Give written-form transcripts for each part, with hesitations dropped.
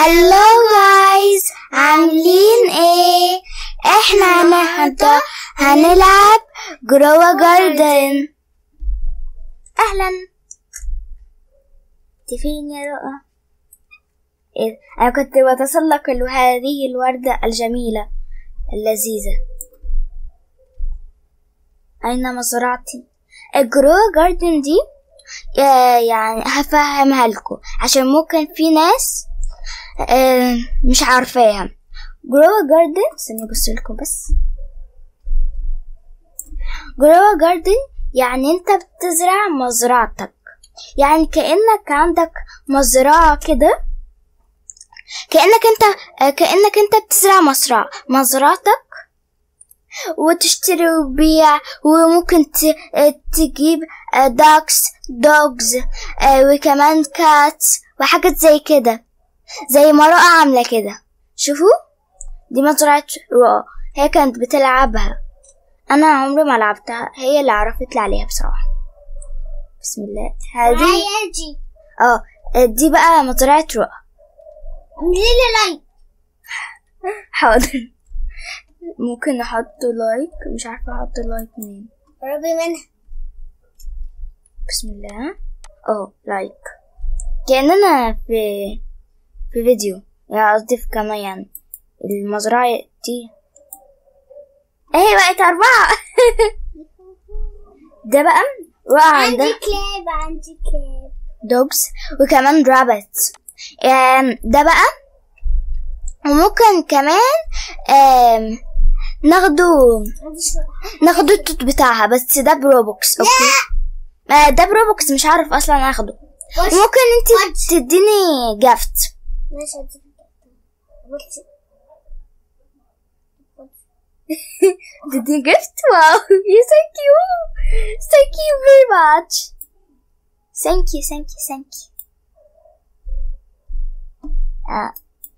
هلو جايز، عاملين ايه؟ احنا النهارده هنلعب جروا جاردن. اهلا، انت فين يا رؤى؟ إيه؟ انا كنت بتسلق هذه الوردة الجميلة اللذيذة. اين مزرعتي؟ الجروا جاردن دي يعني هفهمها لكم عشان ممكن في ناس مش عارفاها. جروا جاردن استني ابص لكم بس. جروا جاردن يعني انت بتزرع مزرعتك، يعني كأنك عندك مزرعة كده، كأنك انت بتزرع مزرعتك وتشتري وبيع، وممكن تجيب دوجز وكمان كاتس وحاجات زي كده، زي ما رؤى عاملة كده. شوفوا دي مزرعة رؤى، هي كانت بتلعبها، انا عمري ما لعبتها، هي اللي عرفت لي عليها بصراحة. بسم الله. هذه دي بقى مزرعة رؤى. اعملي لايك. حاضر، ممكن نحط لايك، مش عارفة احط لايك منين. قربي منها. بسم الله. لايك كأننا في فيديو، يعني قصدي في قناة. يعني المزرعة دي اهي بقت 4. ده بقى عندي كلاب دوجز وكمان رابتس. ده بقى وممكن كمان ناخدو التوت بتاعها، بس ده بروبوكس. اوكي ده بروبوكس، مش عارف اصلا اخده. ممكن انت تديني جافت. ماشي تديني جافت. واو thank you very much. thank you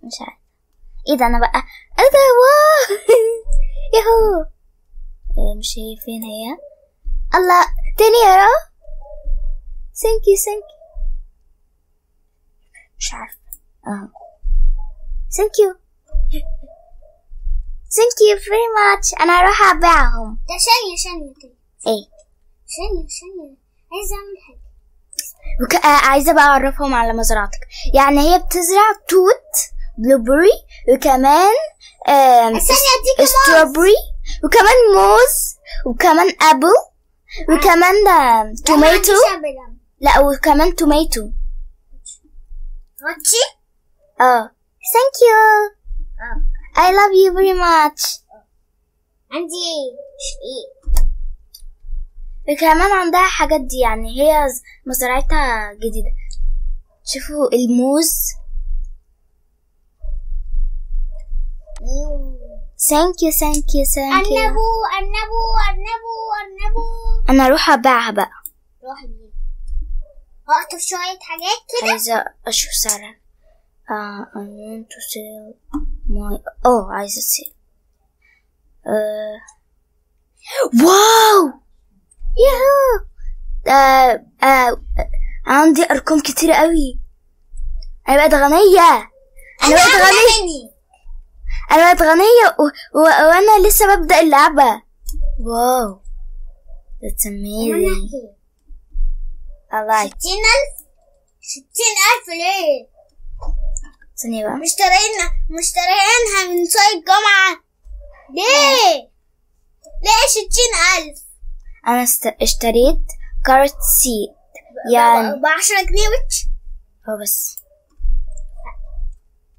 مش عارف ايه ده. انا بقى واو يهو. مش هي فين هي؟ الله تاني يا رؤى. thank you مش عارفة. thank you very much. انا هروح ابيعهم. ده ثانية ايه ثانية عايزة اعمل حاجة. عايزة بقى اعرفهم على مزرعتك. يعني هي بتزرع توت، بلوبري، وكمان ستروبري، وكمان موز، وكمان ابل، وكمان توميتو. لا وكمان توميتو. thank you. I love you very much. عندي وكمان عندها حاجات دي، يعني هي مزرعتها جديدة. شوفوا الموز. thank you. أرنبو. أنا أروح أبيعها بقى. روحي بيه. هقطف شوية حاجات كده. عايزة أشوف سعرها. I want to sell my عايزة sell. واو ياهو. عندي أرقام كتيرة قوي. أنا بقيت غنية. أنا بقيت غنية وأنا لسه ببدأ اللعبة. واو that's amazing. I like 60,000 ليه؟ ثانية بقى. مشتريينها من سوق الجمعة. ليه 60,000؟ أنا اشتريت كارت سيد يعني ب10 جنيه وش. بس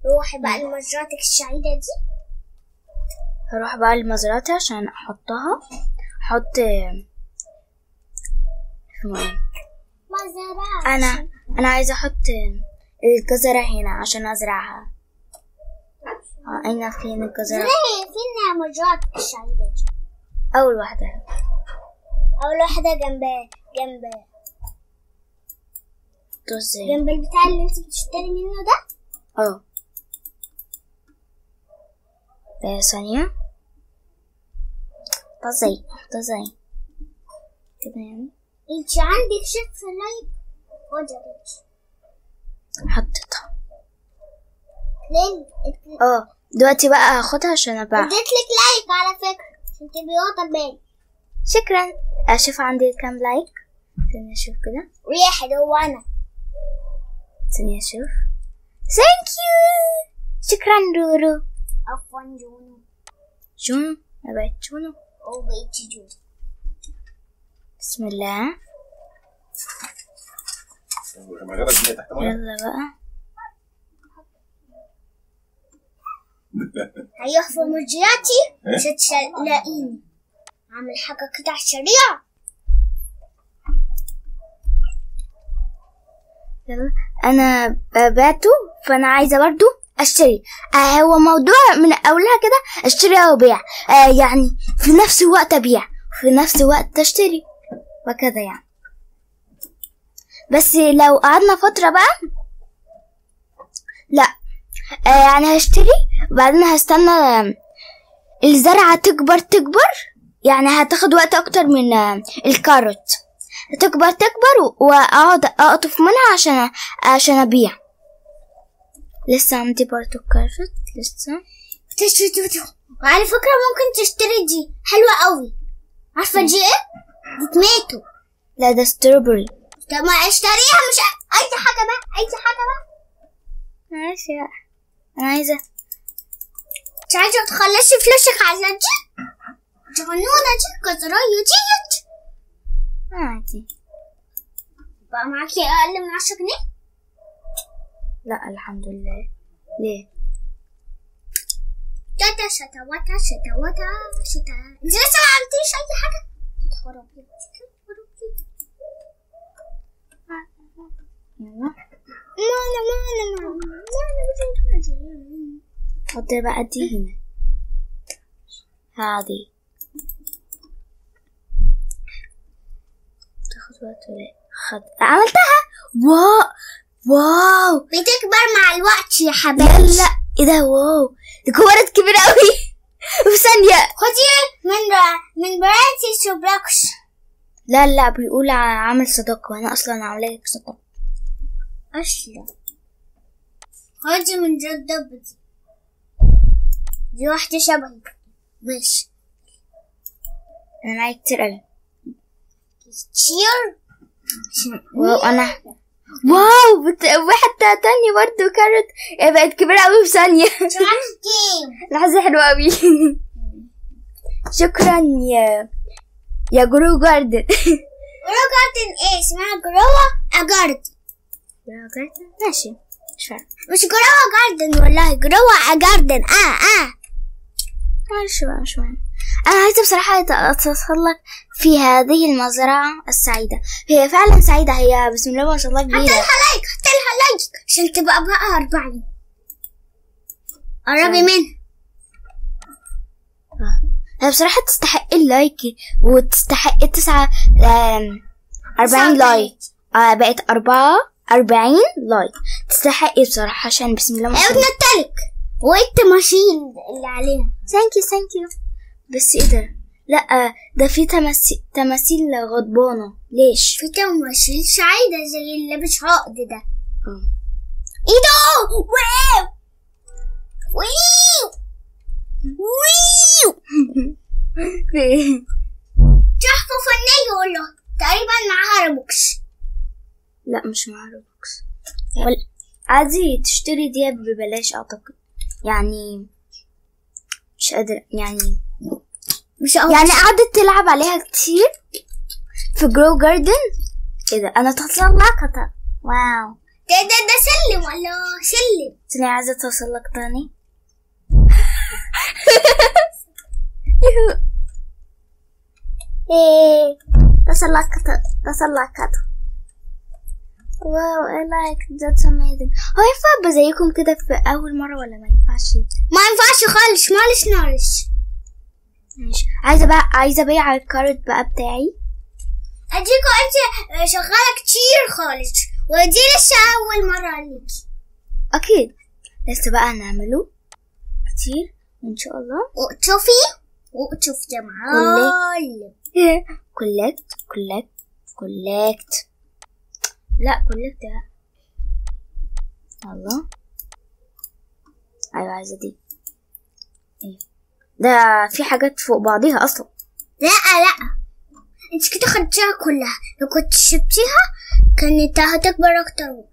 روحي بقى لمزرعتك السعيدة دي. هروح بقى لمزرعتي عشان احط مزرعة. انا عايزة احط الجزرة هنا عشان ازرعها. اين فين الجزرة؟ فين مزرعتك السعيدة دي؟ اول واحدة جنب ازاي؟ جنب البتاع اللي انت بتشتري منه ده. ثانية. طزي كده يعني. انت عندك شف لايك وجبت. حطيتها. دلوقتي بقى هاخدها عشان ابيع. اديتلك لايك على فكرة عشان تبقي واخدة بالك. شكرا. اشوف عندي كام لايك. ثانية اشوف كده. 1 هو انا. ثانية اشوف. ثانك يو. شكرا رورو. عفوا جونو. جونو. انا بقيت جونو. بقيت جونو. بسم الله. يلا بقى. هيروح في مجياتي مش هتلاقيني عامل حاجة كده على السريع. يلا انا بعته فانا عايزة برضو اشتري. هو موضوع من اولها كده اشتري وبيع. يعني في نفس الوقت ابيع في نفس الوقت اشتري وكذا يعني. بس لو قعدنا فترة بقى لا يعني هشتري وبعدين هستنى الزرعة تكبر يعني هتاخد وقت اكتر من الكاروت. تكبر واقعد اقطف منها عشان ابيع. لسه عندي برضو كاروت لسه. وعلى فكرة ممكن تشتري دي حلوة قوي. عارفة دي ايه؟ دي توماتو. لا ده ستروبري. طب ما اشتريها مش اي حاجة بقى. ماشي بقى. انا عايزة. مش عايزة تخلصي فلوسك على دي جنونة دي كزراية ديت. عادي. بقى معاكي اقل من 10 جنيه؟ لا الحمد لله. ليه؟ شتا انت لسه ما عملتيش اي حاجة. تتخربي حط بقى دي هنا. هذه تاخد وقت ولا عملتها. واو بتكبر مع الوقت يا حبيبي. لا ايه ده. واو دي كبرت كبيرة قوي في ثانية. خدي من برانتي سوبراكش. لا بيقول عامل صداقة وانا اصلا عاملة صداقة اصلا. خدي من جد دي واحدة شبهي. ماشي انا معايا كتير قوي. كتير. وانا واحد تاني برضو كانت بقت كبيرة قوي في ثانية. لحظة حلوة قوي. شكرا يا جرو جاردن. جرو جاردن ايه اسمها؟ جرو جاردن. ماشي مش فاهم. مش جرو جاردن والله جرو جاردن. مش فاهم. أنا عايزة بصراحة أتسلق في هذه المزرعة السعيدة. هي فعلا سعيدة. هي بسم الله ما شاء الله كبيرة. حط لها لايك عشان تبقى بقى 40. قربي منها. هي بصراحة تستحق اللايك وتستحق 40 لايك. بقت 44 لايك. تستحق بصراحة عشان بسم الله ما شاء الله. بنتلك وانت ماشيين اللي عليها. ثانك يو. بس ايه ده؟ لا ده في تماثيل غضبانة. ليش؟ في تماثيل سعيدة زي اللي لابس عقد ده. ايه ده؟ ويو تحفة فنية والله. تقريبا معاها روبوكس. لا مش معاها روبوكس. عادي تشتري دي ببلاش اعتقد. يعني مش قادر يعني قعدت تلعب عليها كتير في جرو جاردن. ايه ده؟ انا تتسلقت. واو ده سلم ولا سلم. ثانية عايزة اتسلق تاني. ايه تسلقت. واو I like that's amazing. هو ينفع ابقى زيكم كده في اول مرة ولا ما ينفعش؟ ما ينفعش خالص. معلش ماشي. عايزة ابيع الكارت بقى بتاعي. اديكوا انت شغالة كتير خالص ودي لسه اول مرة عليكي. اكيد لسه بقى هنعمله كتير ان شاء الله. وتشوفي يا معلم. كولكت. لا كولكت. الله عايزة دي. ايه ده؟ في حاجات فوق بعضيها اصلا. لا انت كده خدتيها كلها، لو كنت شربتيها كانت هتكبر اكتر وقت.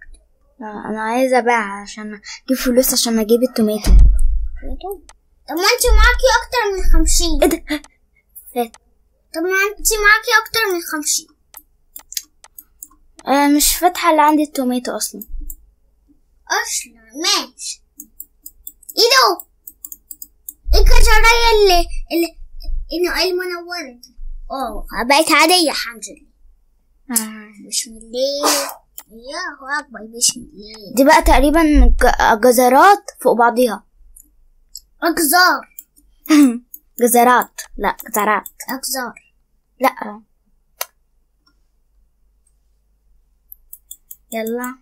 انا عايزة ابيعها عشان اجيب فلوس عشان اجيب التوماتو. طب ما انت معاكي اكتر من 50. ايه ده؟ هات. طب ما انت معاكي اكتر من 50. مش فاتحة اللي عندي التوماتو اصلا. ماشي. ايه ده؟ الكشرية اللي المنورة دي بقت عادية الحمد لله. بسم الله. يا اكبر بسم الله. دي بقى تقريبا جزرات فوق بعضيها. اجزار. جزرات. لا جزرات. اجزار. لا. يلا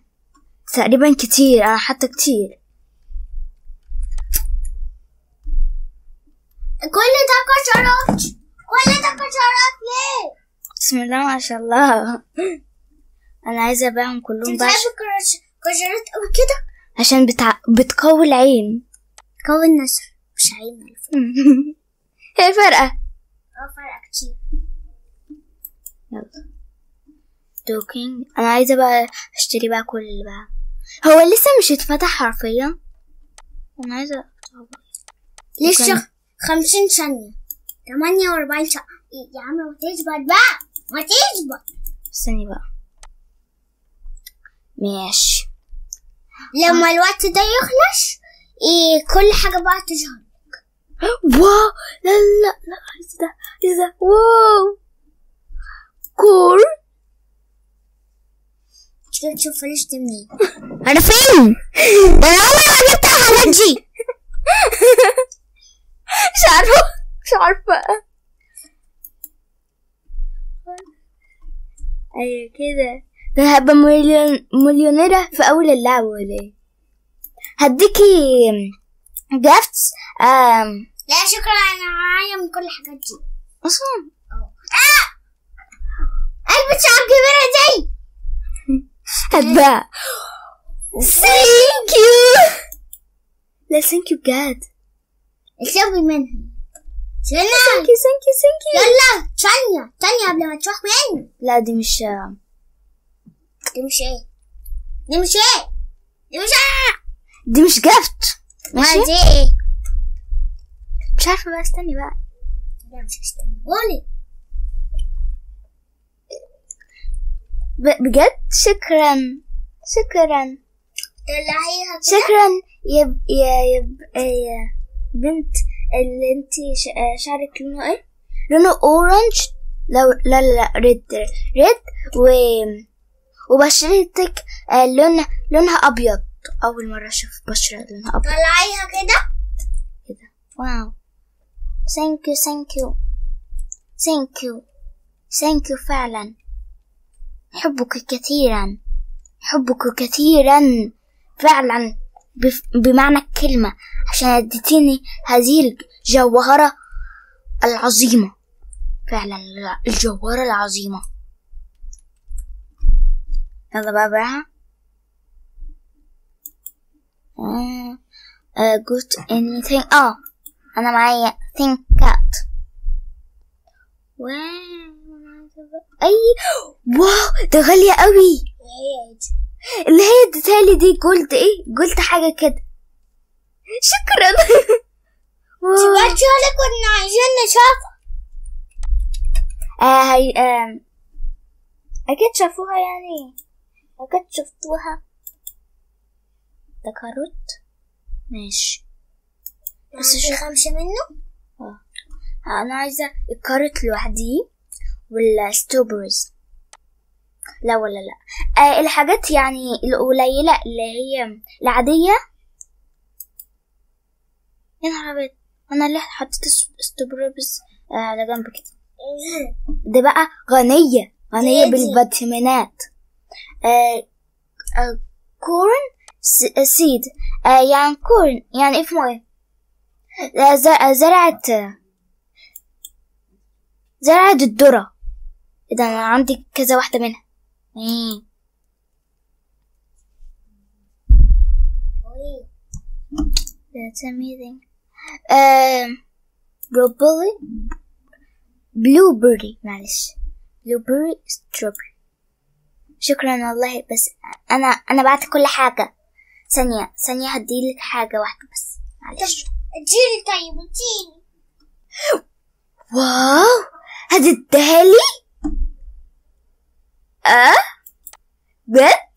تقريبا كتير، انا حتى كتير. كل ده كشرات. ليه؟ بسم الله ما شاء الله. انا عايزه ابيعهم كلهم بقى. كشرات قوي كده عشان بتقوي العين. تقوي النظر مش عين. هي فرقه. فرقه كتير. يلا توكينج. انا عايزه بقى اشتري بقى كل اللي بقى. هو لسه مش اتفتح حرفيا. انا عايزه لسه 50 ثانيه 48 ثانيه. يا عم ما تثبت بقى، ما تثبت. استني بقى. ماشي. لما الوقت ده يخلص كل حاجه بقى تظهر. واو. لا عايزه ده. واو كور. تشوف فلوس منين؟ انا فين؟ انا عمري ما جبت الحاجات دي. مش عارفه. ايوه كده. انا هبقى مليونيرة في اول اللعبة ولا ايه؟ هديكي جافتس. لا شكرا، انا معايا من كل الحاجات دي اصلا. البتاعة الكبيرة دي هتباع. ثانك يو. لا ثانك يو بجد. اسوي منها. ثانك يو. يلا ثانية قبل ما تروح مني. لا دي مش ايه؟ دي مش جافت. ماشي. دي ايه؟ مش عارفة بقى. استني بقى. لا مش هستني. قولي. بجد شكرا. طلعيها كده. شكرا يا بنت اللي انتي شعرك لونه ايه؟ لونه اورنج. لا ريد وبشرتك لونها ابيض. اول مرة اشوف بشرة لونها ابيض. طلعيها كده. واو. ثانك يو فعلا. حبك كثيرا فعلا بمعنى الكلمة، عشان اديتيني هذه الجوهرة العظيمة. فعلا الجوهرة العظيمة. يلا بقى بقى. good anything. انا معايا think cat. اي واو ده غالية قوي. اللي هي اديتهالي دي جولد. ايه جولد حاجة كده. شكرا. سمعتي لك كنا عايزين نشوفها. اكيد شافوها يعني. اكيد شفتوها. ده كاروت. ماشي بس مش 5 منه. انا عايزة الكاروت لوحدي والستروبريز. لا ولا لا. الحاجات يعني القليلة اللي هي العادية. يا نهار ابيض، انا اللي حطيت ستروبريز على جنب كده. دي بقى غنية بالفيتامينات. كورن سيد. يعني كورن يعني اسمه ايه؟ زرعة الذرة. اذا انا عندي كذا واحدة منها. That's amazing. blueberry معلش. blueberry strawberry. شكرا والله. بس أنا بعت كل حاجة. ثانية هديلك حاجة واحدة بس معلش. اديني طيب اديني. واو هتديها لي؟ بجد؟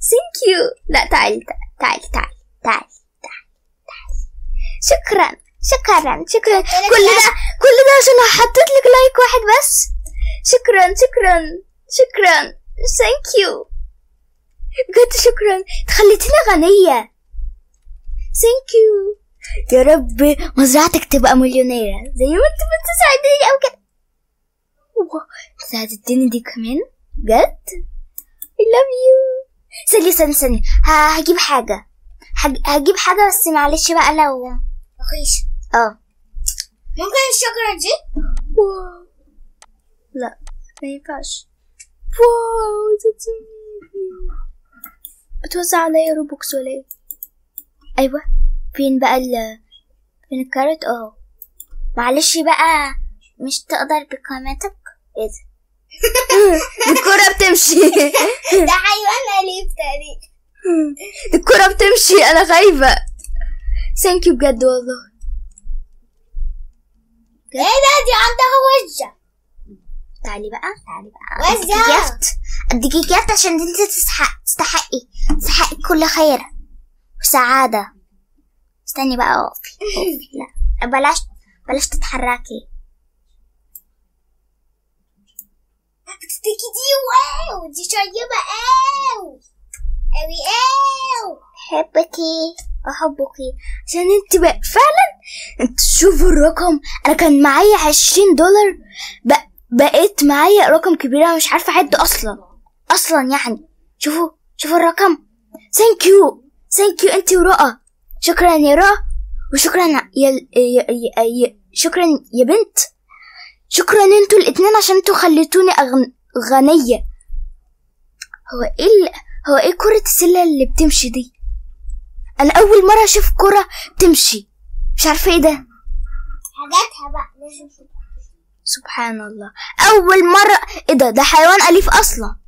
Thank you. لا تعالي. شكرا. كل ده عشان حطيت لك لايك واحد بس. شكرا. Thank you. بجد شكرا. تخليتيني غنية. Thank you. يا رب مزرعتك تبقى مليونيرة زي ما انت بتساعدني او كده. انت هتديني دي كمان بجد؟ I love you. ثانية هجيب حاجة بس معلش بقى لو رخيص. ممكن الشجرة دي؟ واو لا ما ينفعش. واو بتوزع عليا روبوكس ولا ايه؟ ايوه فين بقى فين الكارت؟ معلش بقى مش تقدر بقيمتك. ايه ده؟ الكرة بتمشي. ده حيوان أليف تقريبا. الكرة بتمشي أنا خايفة. ثانك يو بجد والله. ايه ده؟ دي عندها وجه. تعالي بقى وجه. اديكي جفت عشان انت تستحقي كل خير وسعادة. استني بقى اقفي. لا بلاش تتحركي. بتديكي دي واو دي طيبة اوي. احبكي عشان انت بقى فعلا. انت شوفوا الرقم. انا كان معايا $20 بقيت معايا رقم كبير. انا مش عارفة اعد اصلا يعني. شوفوا الرقم. ثانك يو انت ورؤى. شكرا يا رؤى وشكرا شكرا يا بنت. شكرا انتوا الاتنين عشان انتوا خليتوني غنية. هو ايه كرة السلة اللي بتمشي دي؟ انا اول مرة اشوف كرة بتمشي. مش عارفة ايه ده. حاجاتها بقى لازم. سبحان الله. اول مرة. ايه ده حيوان اليف اصلا.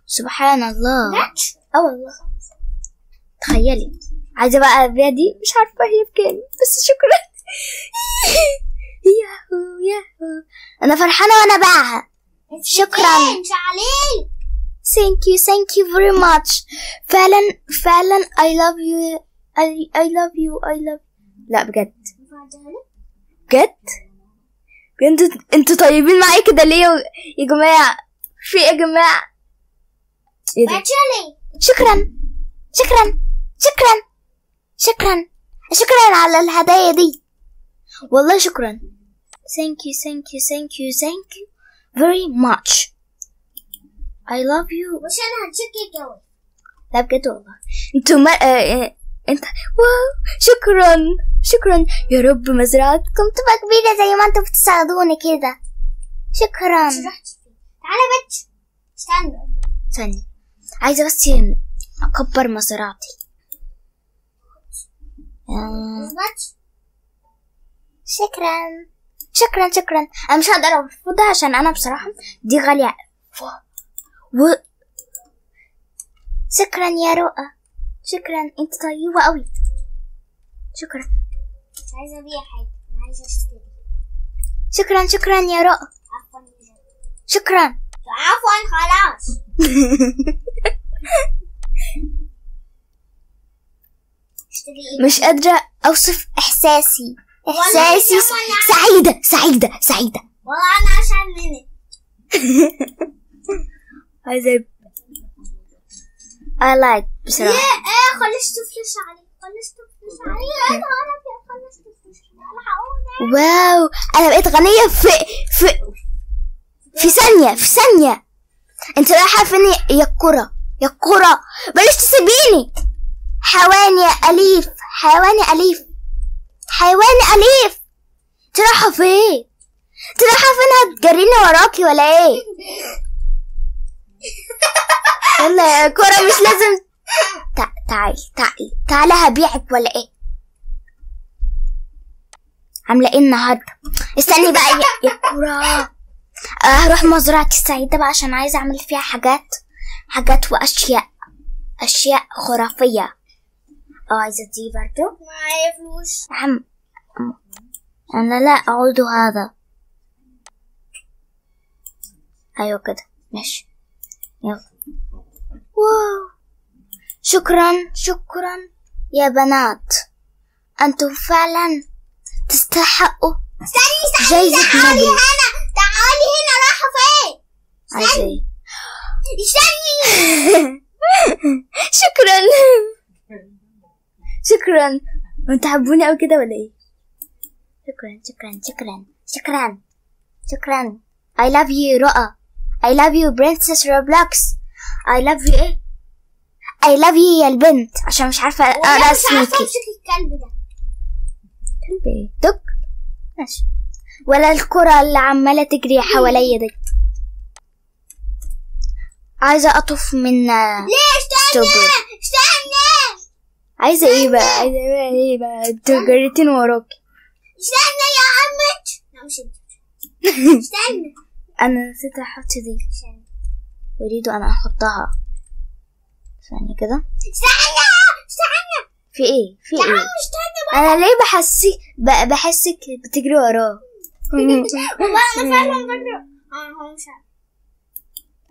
سبحان الله. والله تخيلي. عايزة بقى ابيع دي. مش عارفة هي بكام بس شكرا. ياهو انا فرحانة وانا باعها. شكرا. Thank you very much. فعلا I love you. لا بجد انتوا طيبين معايا كده ليه يا جماعة؟ في يا جماعة؟ ايه ده؟ شكرا على الهدايا دي والله. شكرا. Thank you very much. I love you. مش انا هتشكي جوي. لا بجد والله. انت واو. شكرا يا رب مزرعتكم تبقى كبيرة زي ما انتوا بتساعدوني كده. شكرا. تعالى بس استني عايزة بس اكبر مزرعتي. شكرا. انا مش هقدر ارفضها عشان انا بصراحة دي غالية. شكرا يا رؤى. شكرا انت طيبة قوي. شكرا. مش عايزة ابيع حاجة. انا عايزة اشتري. شكرا يا رؤى. شكرا. عفوا خلاص. مش قادرة اوصف احساسي. سعيدة. والله انا عشان منك. عايزة I like بصراحة. خلصت فلوس علي. واو انا بقيت غنية في ثانية. انت رايحة فين يا الكرة؟ بلاش تسيبيني. حيواني أليف. انت رايحة فين؟ هتجريني وراكي ولا ايه؟ يلا يا كرة مش لازم. تعالي هبيعك ولا ايه؟ عاملة ايه النهاردة؟ استني بقى يا كرة. هروح مزرعتي السعيدة بقى عشان عايزة اعمل فيها حاجات واشياء خرافية. عايزة دي برضو. معايا فلوس. انا لا اعود هذا. ايوه كده ماشي. يلا. واو شكرا يا بنات، انتم فعلا تستحقوا جايزة نوبل. تعالي هنا رايحة فين؟ عايزة ايه؟ استني. شكرا. انتوا تحبوني اوي كده ولا ايه؟ شكرا. I love you رؤى. I love you princess Roblox. I love you ايه؟ I love you يا البنت، عشان مش عارفة اقرا اسمك. الكلب ده كلب ايه؟ دق ماشي. ولا الكرة اللي عمالة تجري حواليا دي. عايزة اطف من ليه؟ استنى. عايزة ايه بقى؟ انتوا جريتين وراكي. استنى يا عمت. لا مش استنى. انا نسيت احط دي. اريد ان احطها. ثانية كده. استنى. في ايه؟ يا عم استنى بقى. انا ليه بحسك بتجري وراه. والله انا فعلا بجري. هو مش عارف.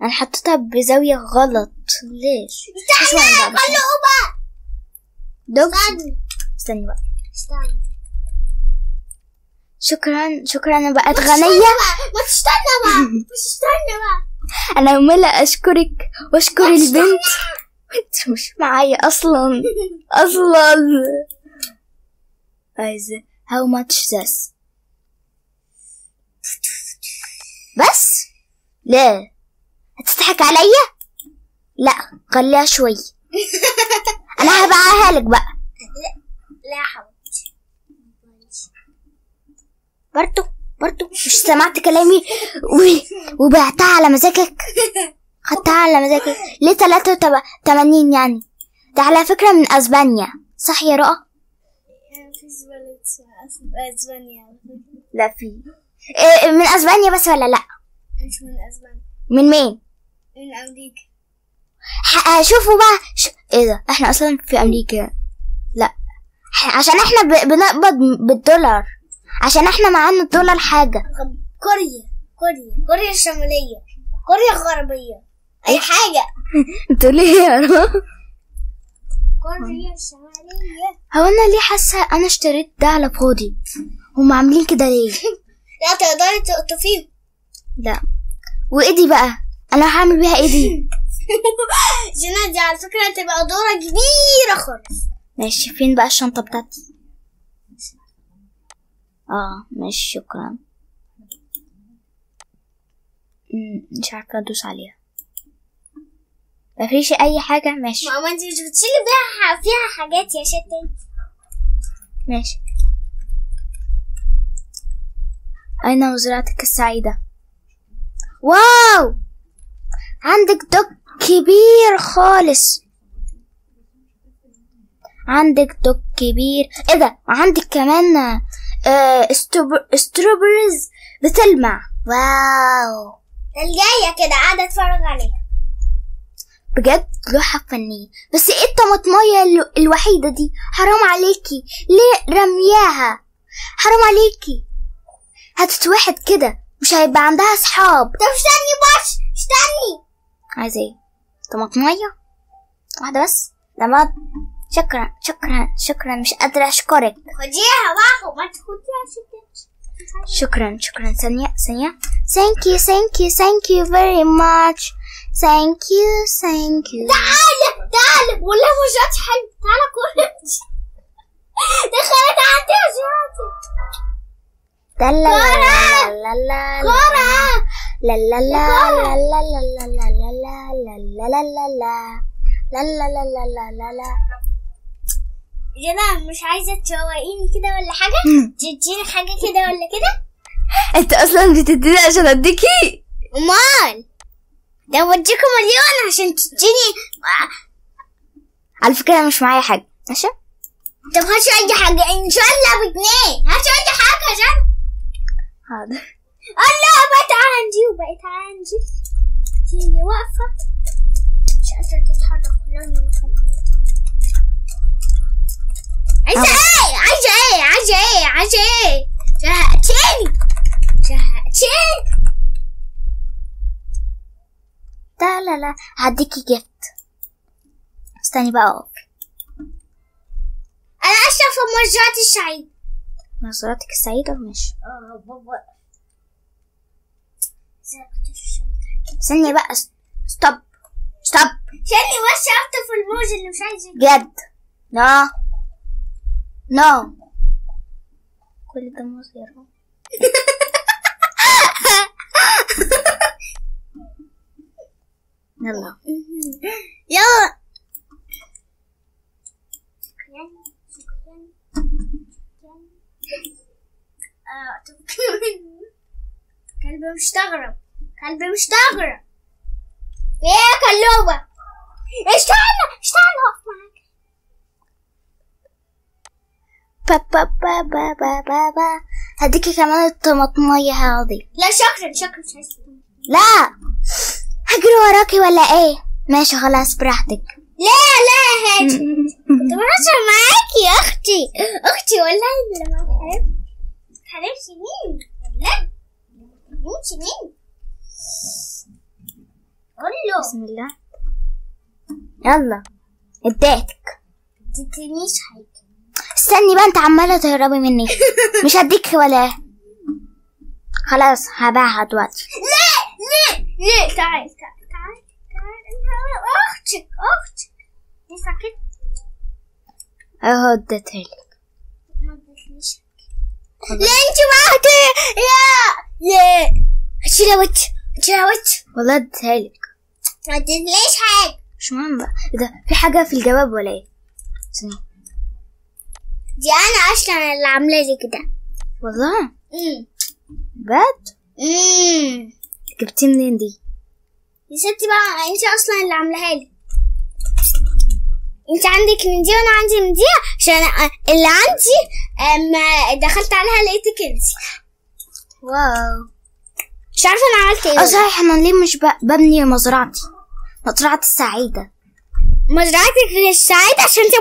انا حطيتها بزاوية غلط. ليش؟ استنى قلوبة. استني بقى. استنى. شكرا انا بقت غنية. ما تستنى بقى. انا عمالة اشكرك واشكر البنت. انت مش معايا اصلا. عايزة how much this؟ بس لا هتضحك عليا. لا خليها شوي. انا هبيعها لك بقى. لا حبيبتي برضو مش سمعت كلامي وبعتها على مزاجك. خدتها على مزاجك ليه 83 يعني؟ ده على فكرة من اسبانيا صح يا رؤى؟ مفيش بلد اسبانيا. لا في من اسبانيا بس ولا لا؟ مش من اسبانيا. من مين؟ من امريكا. شوفوا بقى ايه ده؟ احنا اصلا في امريكا. لا عشان احنا بنقبض بالدولار، عشان احنا معانا الدولار حاجة. كوريا الشمالية، كوريا الغربية، اي حاجة. انتوا ليه يا رؤى؟ كوريا الشمالية. هو انا ليه حاسة انا اشتريت ده على فاضي؟ هم عاملين كده ليه؟ لا تقدري تقطفيه. لا وايه دي بقى؟ انا هعمل بيها ايه دي؟ جنى دي على فكرة هتبقى دورة كبيرة خالص. ماشي. فين بقى الشنطة بتاعتي؟ ماشي شكرا. مش عارفة ادوس عليها. مفيش اي حاجة. ماشي. ماما انت مش بتشيلي فيها حاجات يا شتى. ماشي. اين مزرعتك السعيدة؟ واو عندك دوك كبير خالص. ايه ده؟ عندك كمان ستروبريز بتلمع. واو الجاية كده قاعدة اتفرج عليها. بجد لوحة فنية. بس ايه الطماطمية الوحيدة دي؟ حرام عليكي، ليه رمياها؟ حرام عليكي، هتتوحد كده مش هيبقى عندها اصحاب. طب استني بس استني. عايزة ايه؟ طماطمية واحدة بس؟ لا بعد. شكرا مش قادرة اشكرك. خديها بقى وما تاخديها. شكرا ثانية. thank you very much. thank you. تعال والله مش حلو. تعال كل دخلت عندي وجهاتي. لا لا لا لا لا لا لا لا لا لا لا لا. جنى مش عايزة تشوقيني كده ولا حاجة؟ تديني حاجة كده ولا كده؟ انت اصلا بتديني عشان اديكي؟ امال ده وديكم مليون عشان تديني. على فكرة أنا مش معايا حاجة. ماشي. طب هاتي أي حاجة إن شاء الله ب2. هاتي أي حاجة عشان. حاضر. الله بقت عندي وبقت عندي. تيجي واقفة مش قادرة تتحرك. كلنا عايزة ايه؟ عايزة ايه؟ عايزة ايه؟ عايزة ايه؟ زهقتيني. لا هديكي جفت. استني بقى اقف. انا اشرف في مزرعتي السعيدة. مزرعتك السعيدة ماشي. بابا استني بقى. ستوب. ثاني بس اخطف الموز اللي مش عايزة. جد. نو كل ده موز يا رب. يلا كلبي مستغرب. ايه كلوبة؟ اشتغل اقف معاك. با هديكي كمان الطماطمية هذه. لا شكرا مش عايزة. لا هجري وراكي ولا ايه؟ ماشي خلاص براحتك. لا هاتي. كنت بهزر معاكي يا اختي والله لما حبيب سنين والله من سنين. قول له بسم الله. يلا اديتك. متدينيش حاجة. استني بقى انت عمالة تهربي مني. مش هديك ولا ايه؟ خلاص هبيعها دلوقتي. لا تعال اختك ينفع كده؟ اهو اديتهالك. ما ادتنيش. لا انت معاكي. لا تلاوت والله اديتهالك. ما ادتنيش حاجة. مش مهم بقى. ايه ده؟ في حاجة في الجواب ولا ايه؟ استني. دي انا اصلا اللي عامله لي كده والله. بجد؟ جبتي منين دي؟ يا ستي بقى انت اصلا اللي عاملاها لي. انت عندك من دي وانا عندي من دي عشان اللي عندي ما دخلت عليها لقيتك انت. واو. مش عارفه انا عملت ايه. صحيح انا ليه مش ببني مزرعتي السعيدة. مزرعتك السعيدة عشان انت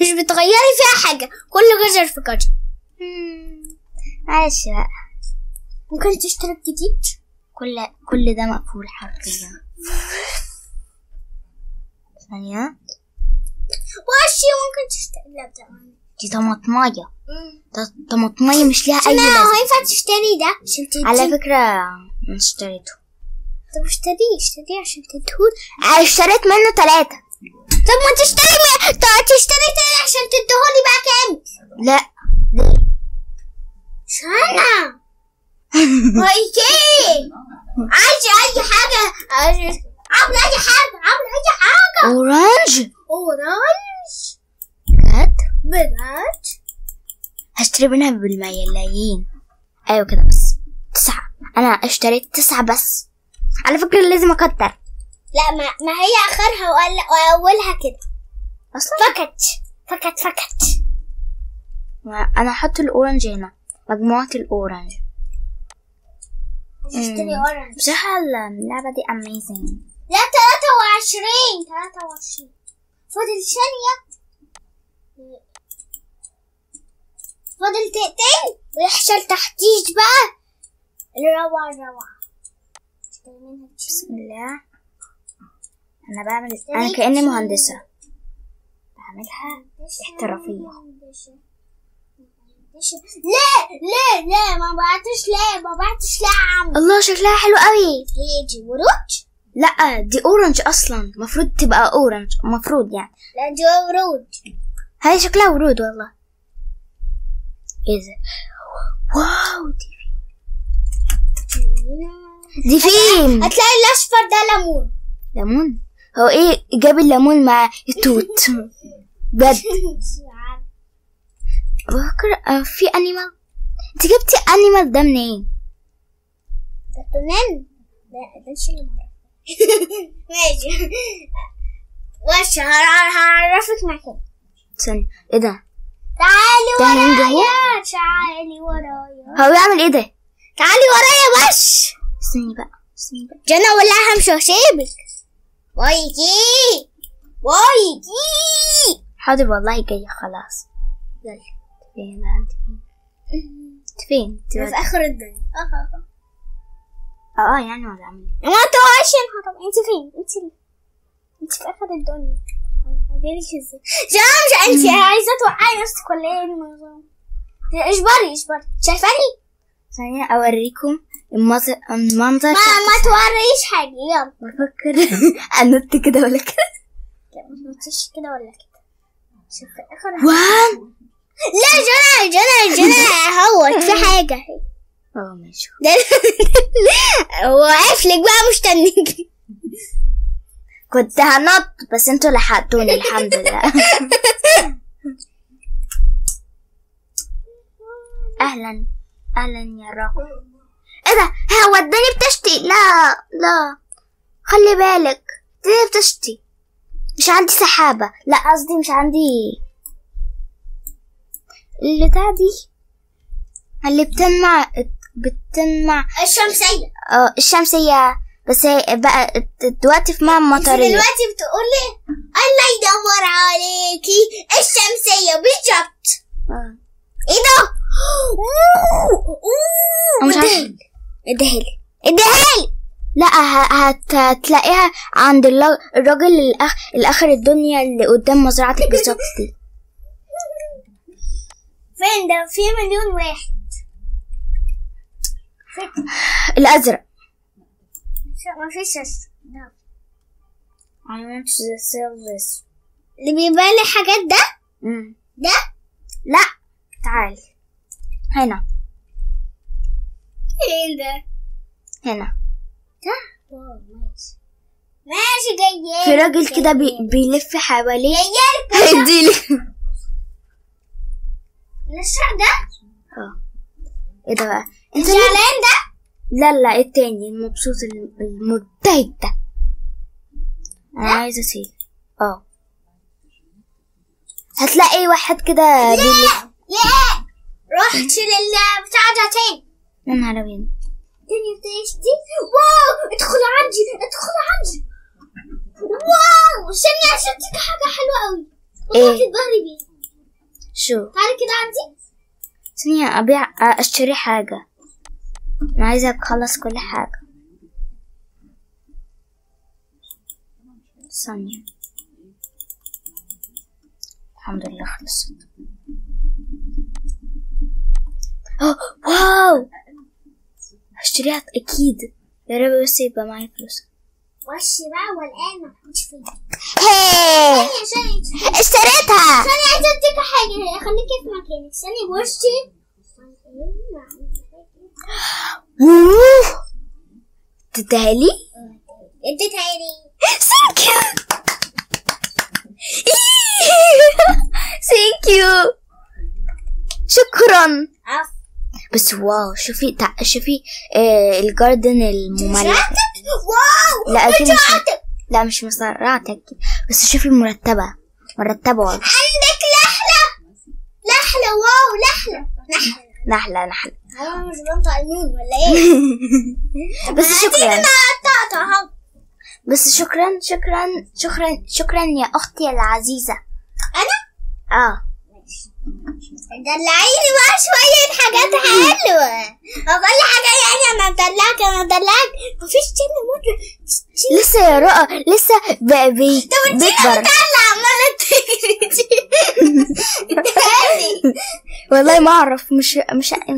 مش بتغيري فيها حاجة. كل جزر في جزر. معلش بقى. ممكن تشترك جديد. كل ده مقفول حرفيا. ثانية. واشي ممكن تشتري. لا بتاعي دي طماطمية. طماطمية مش ليها أي لازمة. هو ينفع تشتري ده عشان تدي. على فكرة أنا اشتريته. طب اشتريه عشان تديهولي. اشتريت منه 3. طب ما تشتري تاني عشان تديهولي بقى كام؟ لا ليه؟ شانا هايكي عايزة أي حاجة. عاملة أي حاجة. أورانج. بجد هشتري منها بالملايين. أيوة كده بس 9. أنا اشتريت 9 بس. على فكرة لازم أكتر. لا ما هي آخرها وأولها كده أصلا. فكت. أنا هحط الأورانج هنا. مجموعة الأورانج. اشتري أورانج. بصراحة اللعبة دي amazing. لا 23. فاضل ثانية. فاضل دقيقتين ويحصل تحديث بقى. الروعة. بسم الله. أنا كأني مهندسة بعملها احترافية. لا ما بعتش لا عم. الله شكلها حلو قوي. هي دي ورود. لا دي اورنج اصلا. مفروض تبقى اورنج مفروض يعني. لا دي ورود. هاي شكلها ورود والله. ايه ده؟ واو دي فين؟ هتلاقي الاصفر ده ليمون. هو ايه جاب الليمون مع التوت؟ بجد بفكر في انيمال. انت جبتي انيمال ده منين؟ ده تونان. ده مش اللي ماشي. وش هعرفك مكان. ثانية، ايه ده؟ تعالي ده هينجح هو؟ ورايا، تعالي ورايا. هو يعمل ايه ده؟ تعالي ورايا بس. استني بقى. جنى ولا همشي واسيبك. وايجي حاضر والله جاية خلاص. يلا. فين بقى انت فين؟ في اخر الدنيا. يعني ولا عامل ايه؟ ما تواشنها. طب انت فين؟ انت في اخر الدنيا. اجيلك ازاي؟ مش انت عايزه توقعي نفسك ولا ايه؟ اجبري شايفاني؟ ثانية اوريكم المنظر. ما توريش حاجه. يلا بفكر انط كده ولا كده. ما تنطش كده ولا كده. شوف في اخر. وان. لا جنى هوت في حاجه. ماشي. وقف لك بقى مستنيك. كنت هنط بس انتوا لحقتوني الحمد لله. اهلا يا راجل. ايه ده؟ هو اداني بتشتي. لا خلي بالك اداني بتشتي. مش عندي سحابة. لا قصدي مش عندي اللي دي اللي بتلمع الشمسية. الشمسية. بس بقى دلوقتي في ماء مطرية. دلوقتي بتقولي الله يدور عليكي الشمسية بالظبط. ايه ده؟ اديهالي. لا هتلاقيها عند الراجل الاخر الدنيا اللي قدام مزرعتك بالظبط دي. فين ده؟ في مليون واحد. الازرق. ما فيش ازرق. I want to sell this. اللي بيبان لي حاجات ده. ده لا تعال هنا. فين ده؟ هنا ده. ماشي جاي. في راجل كده بيلف حواليه. هيديلك الشعر ده. ايه ده بقى؟ انت زعلان ده؟ لا التاني المبسوط المبتهج ده. انا عايزه اسيب. هتلاقي واحد كده بيلف. لا رحت للبتاع ده تاني. يا نهار ابيض. الدنيا بتشتي. واو ادخل عندي. واو ثانية شفتك حاجة حلوة قوي. ايه؟ تتبهري بيه. شو؟ تعالي كده عندي. ثانية اشتري حاجة. انا عايزة اخلص كل حاجة. ثانية. الحمد لله خلصت. واو هشتريها اكيد. يا رب بس يبقى معايا فلوس. وش بقى والآن ما تحطش فيها. ثانية اشتريتها. ثانية عايزة اديك حاجة. خليكي في مكانك. ثانية بوشي. تديهالي؟ اديتها لي. ثانك يو. شكرا. بس واو شوفي الجاردن المملح. واو لا اكيد مش مزرعتك بس شوفي مرتبة والله. عندك نحلة. واو نحلة. انا مش بنطق النون ولا ايه؟ بس شكرا. بس شكرا يا اختي العزيزة. انا دلعيني بقى شوية حاجات حلوة. أقول حاجة يعني أنا مدلعك. مفيش تاني مرة. لسه يا رؤى لسه بيكبر. عمالة تجري. والله ما أعرف. مش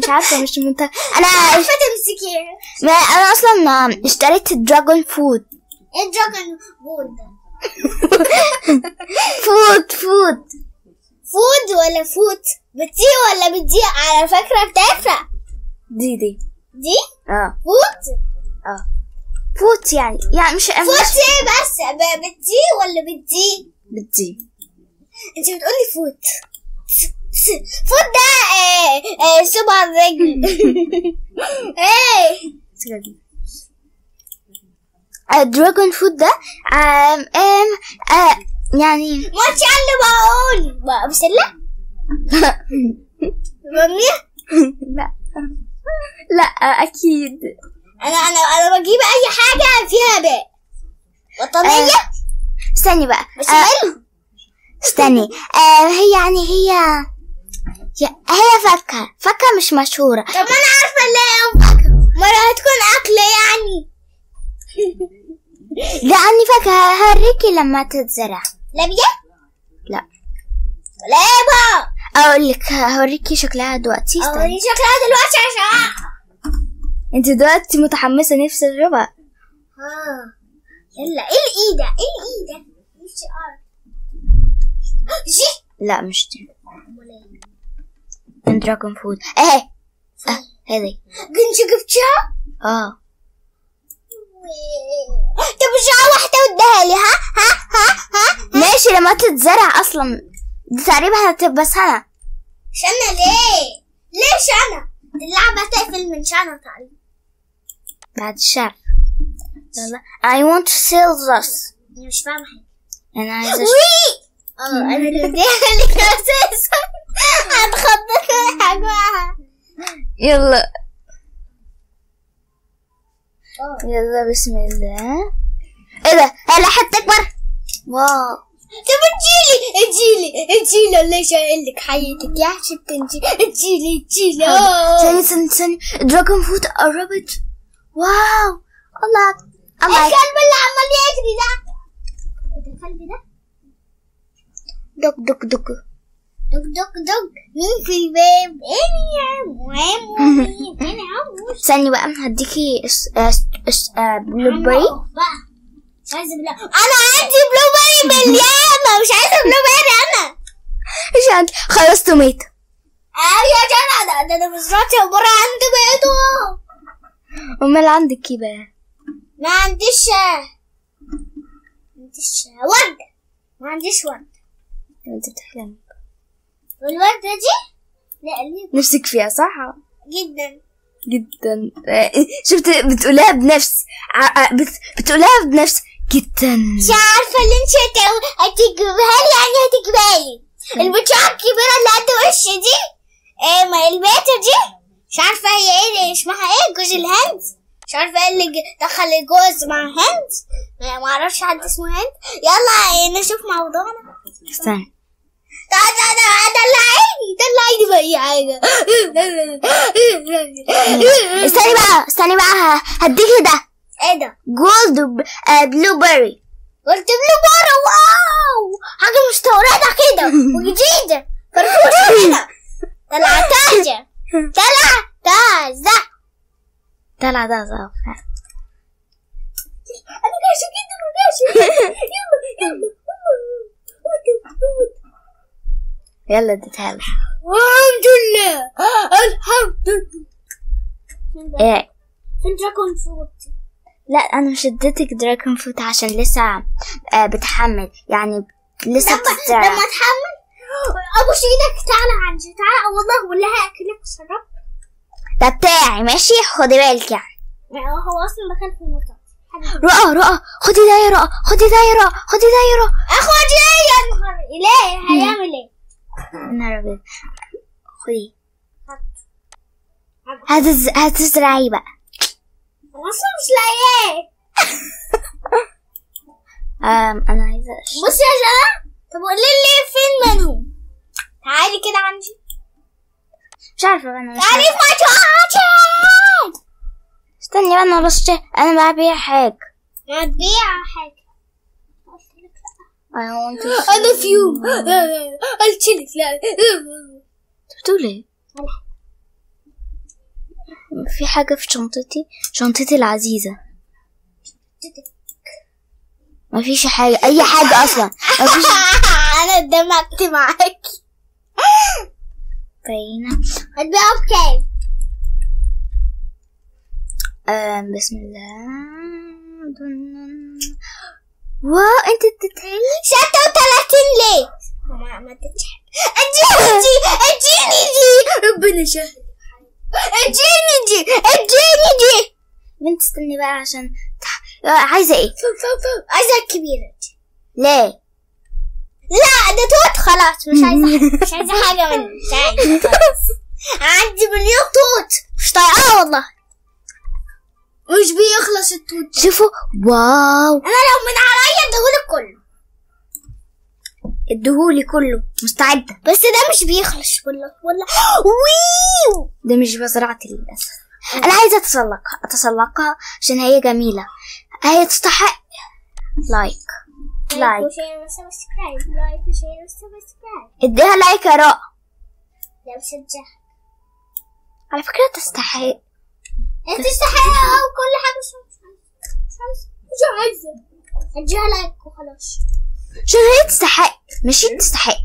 عارفة. مش أنا عارفة تمسكيها. أنا أصلا اشتريت دراجون فود. إيه دراجون فود ده؟ فود ولا فوت؟ بتطير ولا بتضيق؟ على فكرة بتفرق. دي فوت يعني مش فوت ايه بس بتطير ولا بتضيق. انت بتقولي فوت ده سبع رجل. ايه دراجون فود ده يعني ما اللي بقول بسلة مامي. لا اكيد انا بجيب اي حاجه فيها باء وطنيه. استني بقى استني هي يعني هي فاكهة مش مشهورة. طب انا عارفه اللي هي فاكهه، مرة هتكون اكله يعني. لأني فاكهة هوريكي لما تتزرع. لبية؟ لا لابا اقول لك هوريكي شكلها دلوقتي. اوريكي شكلها دلوقتي عشان انت دلوقتي متحمسة نفسي اجربها. يلا ايه الايده نفسي اعرف. لا مش دي من دراجون فود. اهي هذي كنت جبتها. طب رجع واحدة وديها لي. ها ماشي لما تتزرع اصلا دي تقريبا هتبقى سنة. شنة ليه شنة؟ اللعبة تقفل من شنة تقريبا بعد الشهر. يلا I want to sell this. أنا مش فاهمة حاجة. أنا عايزة أنا اللي بديها لك أساسا. هتخضك كل حاجة. يلا بسم الله. ايه ده؟ هلا حتى اكبر. واو. طب اجيلي ليش اقول لك حياتك يا حشبتي. اجيلي ثاني دراجون فود قربت. واو الله الكلب اللي عمال يجري ده. الكلب ده دق مين في الباب؟ انا ثاني بقى هديكي بلو بيري. مش عايزه انا عندي بلو بيري بالياما. مش عايزه بلو بيري انا. مش عندي خلاص توميتو. يا جدع ده انا مزرعتي عباره عن توميتو. امال عندك ايه بقى؟ ما عنديش ورده. ما عنديش ورده. انت بتحلمي والوردة دي لا ليه نفسك فيها صح؟ جدا شفت بتقولها بنفس بتقولها بنفس جدا. مش عارفة اللي انت هتجيبها لي يعني هتجيبها لي البتاعة الكبيرة اللي قد وش دي. ما البيتة دي مش عارفة هي ايه اسمها ايه. جوز الهند. مش عارفة ايه اللي دخل الجوز مع هند. ما اعرفش حد اسمه هند. يلا نشوف موضوعنا. استنى دلعيني بأي حاجة. استني بقى هديكي ده. ايه ده؟ جولد بلو بيري. قلت بلو بيري. واو حاجة مستوردة كده وجديدة فرفوشة كده. طلع تاجة. طلع ده أنا جاشة جدا يلا اديتها لك. الحمد لله. ايه في دراجون فوت. لا انا مش اديتك دراجون فوت عشان لسه بتحمل يعني لسه بتزرع. لما تحمل ابوس ايدك. تعالى عندي تعالى والله هاكلك وشرب. ده بتاعي ماشي خدي بالك يعني. هو اصلا دخل في المطار. رؤى خدي ده يا رؤى. خدي اخد ايه يا نهار اله هيعمل ايه؟ نربي خدي هتزرعي بقى. انا اصلا مش لاقياه. انا عايزه بصي يا جماعه. طب قولي لي فين منهم. تعالي كده عندي. مش عارفه انا مش تعالي في مطعم. استني بقى انا ببيع حاجه. ما تبيع حاجه. انا في يوم قلت لك لا. بتقولي في حاجه في شنطتي العزيزه. ما فيش حاجه اي حاجه اصلا ما فيش. انا اندمجت معاكي. باينه. هتبيعها بكام؟ بسم الله. واو انت اديتهالي 36 ليه؟ ما اديتش حاجه. اديني دي ربنا شاهد. اديني دي بنت استني بقى عشان عايزة ايه؟ عايزة الكبيرة دي. ليه؟ لا ده توت خلاص، مش عايزة حاجة منه، مش عايزة خلاص. عندي مليون توت مش طايقاه والله، مش بيخلص التوت. شوفوا واو، انا لو من عليا اديهولك كله، اديهولي كله مستعدة. بس ده مش بيخلص والله ويو. ده مش مزرعتي للأسف. أنا عايزة أتسلقها عشان هي جميلة، هي تستحق لايك وشير وسبسكرايب، لايك وشير وسبسكرايب. اديها لايك يا رأى. لا بشجعها على فكرة تستحق. انت تستحقها او كل حاجة. مش عايزة اديها لايك وخلاص عشان هي تستحق، ماشي تستحق.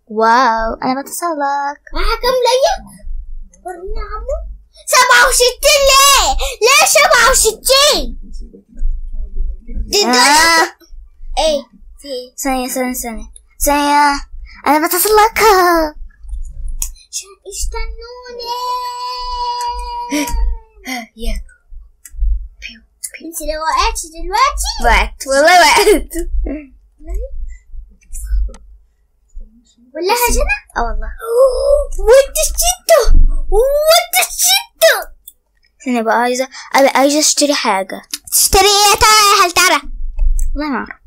واو أنا بتسلق. معها كام لايك؟ ورينا عمو. 67. ليه 67؟ دي ايه ثانية أنا بتسلقها. استنوني. انت لو وقعت دلوقتي. وقعت والله وقعت. والله هجنة. والله. وانت شتو. ثانية بقى عايزة اشتري حاجة. تشتري ايه ترى؟ هل ترى؟ والله ما اعرف.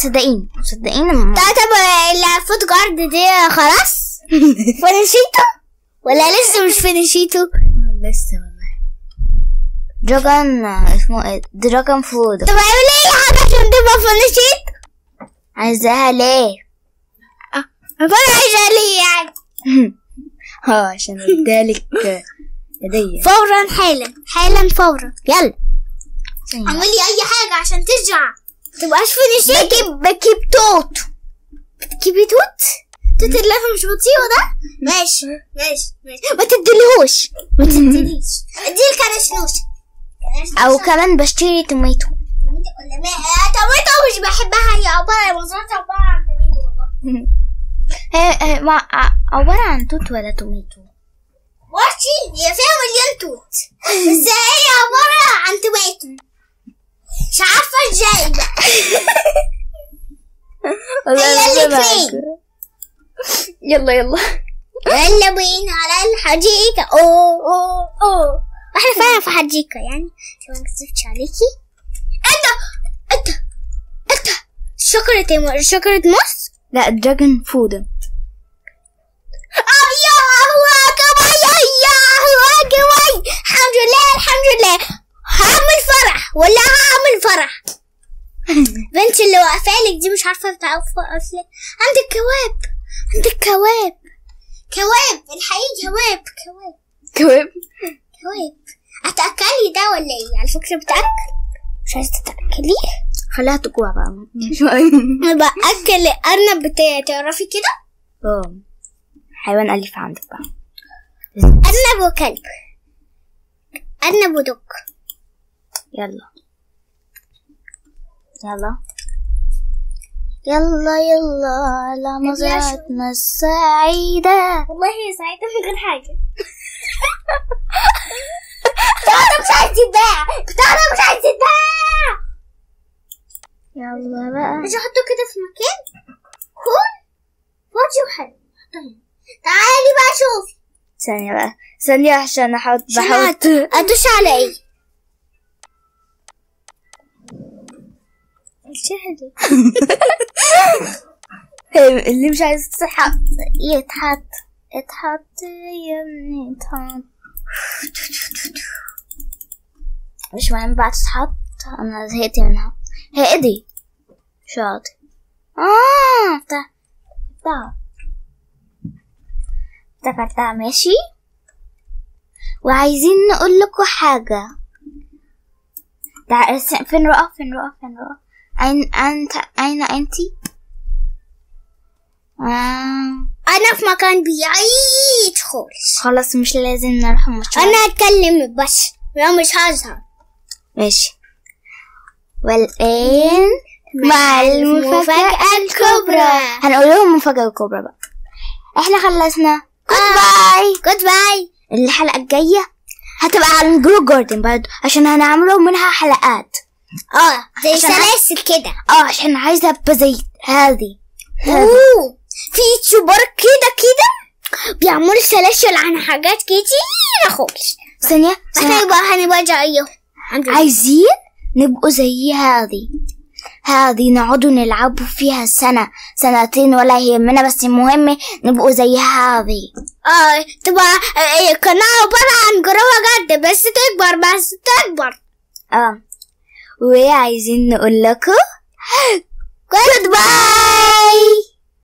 صدقيني طب الفوت جارد دي خلاص فنشيته ولا لسه مش فنشيته؟ لسه والله. دراجون اسمه ايه؟ دراجون فود. طب اعمل ايه حاجة عشان تبقى فنشيت؟ عايزاها ليه؟ انا عايزاها ليه يعني؟ عشان ادالك هدية حالا فورا. يلا اعملي اي حاجة عشان ترجع تبقاش فينيشيت. بكيب توت. بتجيبي توت اللي مش بطيئه ده. ماشي ما تديلهوش، ما تديليش. اديلك كرشنوش او كمان بشتري توميتو. توميتو مش بحبها، هي عبارة مزرعة عبارة عن توميتو والله. هي عبارة عن توت ولا توميتو؟ واشي هي فيها مليون توت بس هي عبارة عن توميتو، مش عارفة ازاي بقى. هي الاثنين. يلا بينا على الحديقة. اوه احنا فعلا في حديقة يعني، عشان ما نكذبش عليكي. انت شجرة موز؟ لا دراجون فود. الحمد لله هعمل فرح. بنت اللي واقفالك دي مش عارفة بتعرف اصلا. عندك كواب الحقيقي. كواب هتأكلي ده ولا ايه؟ على فكرة بتأكل، مش عايزة تأكليه؟ خليها تجوع بقى. انا بأكل الأرنب بتاعي، تعرفي كده؟ حيوان أليف عندك بقى. أرنب وكلب، أرنب ودك. يلا على مزرعتنا السعيدة. والله هي سعيدة من غير حاجة. بتاعنا مش عايز يتباع. يلا بقى مش هحطه كده في مكان كون فاضي وحلو. تعالي بقى شوفي. ثانية عشان بحط ادوس على ايه؟ اللي مش عايز يتحط يا ابني يتحط. مش مهم بقى تتحط، انا زهقت منها. هي ايدي شاطر. افتكرتها. ماشي. وعايزين نقول لكم حاجة. فين رؤى؟ أين أنتي؟ أنا في مكان بعيد خلاص مش لازم نروح المشروع. أنا أتكلم بس، لا مش هظهر. ماشي. والآن مع المفاجأة الكبرى. هنقول لهم المفاجأة الكبرى بقى. احنا خلصنا. جود باي. الحلقة الجاية هتبقى على الجرو جاردن برضه عشان هنعمله منها حلقات. زي سلاسل كده. عشان عايزة ابقى زي هذه. في يوتيوبر كده بيعملوا سلاسل عن حاجات كتير خالص. ثانية هنبقى زيهم. عايزين نبقوا زي هذه نقعدوا نلعبوا فيها سنة سنتين ولا يهمنا، بس المهم نبقوا زي هذه. تبقى قناة عبارة عن جروة جد بس تكبر. وعايزين نقول لكم goodbye.